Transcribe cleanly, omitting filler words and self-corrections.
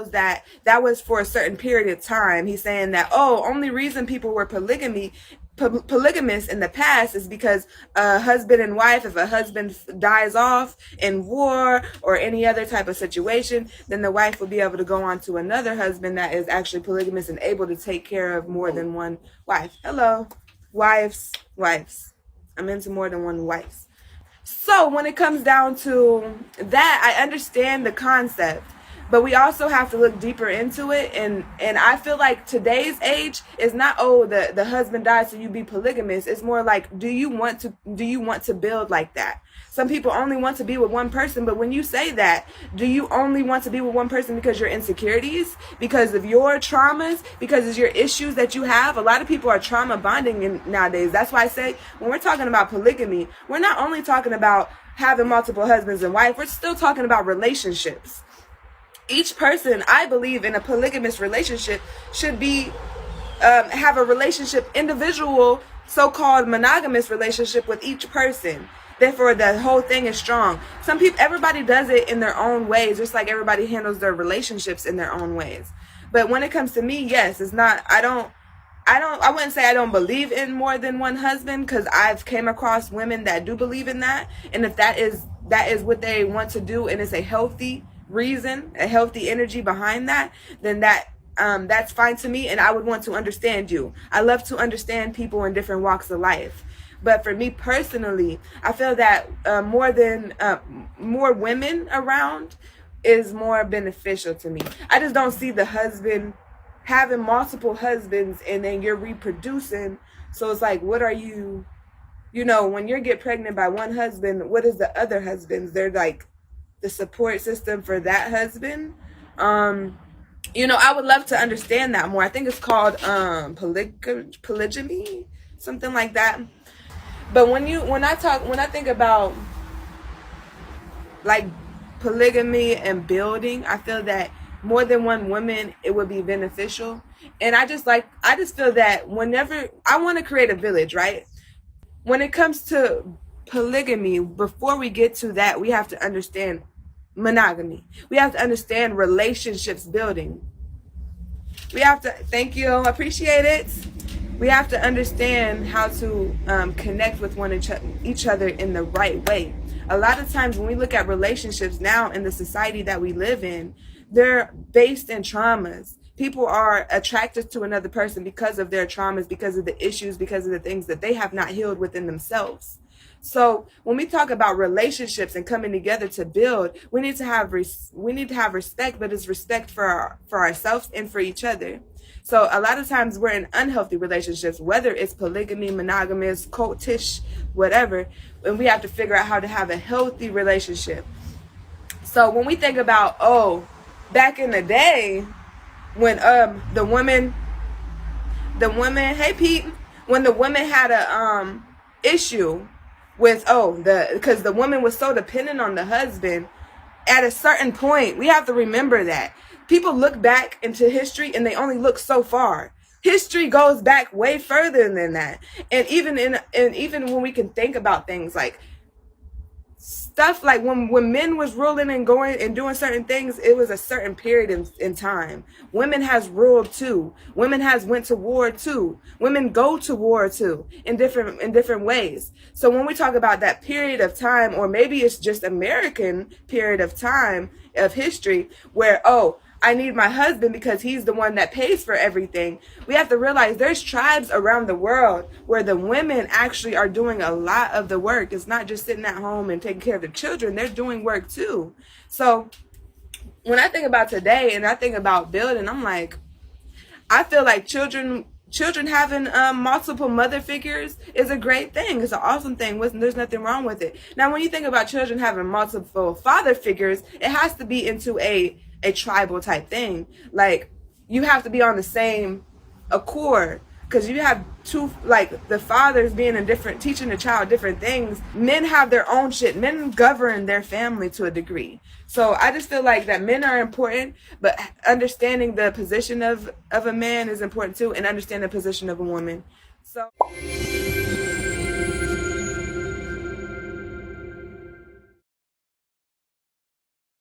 knows that that was for a certain period of time. He's saying that, oh, only reason people were polygamous in the past is because a husband and wife, if a husband dies off in war or any other type of situation, then the wife will be able to go on to another husband that is actually polygamous and able to take care of more than one wife. Hello, wives. I'm into more than one wife. So when it comes down to that, I understand the concept, but we also have to look deeper into it. And I feel like today's age is not, oh, the husband died so you be polygamous. It's more like, do you want to build like that? Some people only want to be with one person, but when you say that, do you only want to be with one person because your insecurities, because of your traumas, because of your issues that you have? A lot of people are trauma bonding nowadays. That's why I say when we're talking about polygamy, we're not only talking about having multiple husbands and wives, we're still talking about relationships. Each person, I believe, in a polygamous relationship should be have a relationship, individual, so-called monogamous relationship with each person. Therefore, the whole thing is strong. Some people, everybody does it in their own ways, just like everybody handles their relationships in their own ways. But when it comes to me, yes, it's not. I wouldn't say I don't believe in more than one husband, because I've came across women that do believe in that, and if that is what they want to do, and it's a healthy reason, a healthy energy behind that, then that's fine to me, and I would want to understand you. I love to understand people in different walks of life. But for me personally, I feel that more women around is more beneficial to me. I just don't see the husband having multiple husbands and then you're reproducing. So it's like, what are you, when you get pregnant by one husband, what is the other husbands? They're like the support system for that husband. I would love to understand that more. I think it's called polygamy, something like that. But when I think about like polygamy and building, I feel that more than one woman, it would be beneficial. And I just feel that whenever I want to create a village, right? When it comes to polygamy, before we get to that, we have to understand monogamy. We have to understand relationships building. We have to, thank you, appreciate it. We have to understand how to connect with each other in the right way. A lot of times when we look at relationships now in the society that we live in, they're based in traumas. People are attracted to another person because of their traumas, because of the issues, because of the things that they have not healed within themselves. So when we talk about relationships and coming together to build, we need to have respect, but it's respect for ourselves and for each other. So a lot of times we're in unhealthy relationships, whether it's polygamy, monogamous, cultish, whatever, and we have to figure out how to have a healthy relationship. So when we think about, back in the day, when the women, hey Pete, when the women had a issue with because the woman was so dependent on the husband, at a certain point, we have to remember that. People look back into history and they only look so far. History goes back way further than that. And even when we can think about things like stuff like when men was ruling and going and doing certain things, it was a certain period in time. Women has ruled too. Women has went to war too. Women go to war too in different ways. So when we talk about that period of time, or maybe it's just American period of time of history where, I need my husband because he's the one that pays for everything. We have to realize there's tribes around the world where the women actually are doing a lot of the work. It's not just sitting at home and taking care of the children. They're doing work too. So when I think about today and I think about building, I'm like, I feel like children having multiple mother figures is a great thing. It's an awesome thing. There's nothing wrong with it. Now, when you think about children having multiple father figures, it has to be into a tribal type thing. Like, you have to be on the same accord, because you have two, like the fathers being teaching the child different things. Men have their own shit. Men govern their family to a degree. So I just feel like that men are important, but understanding the position of a man is important too, and understanding the position of a woman. So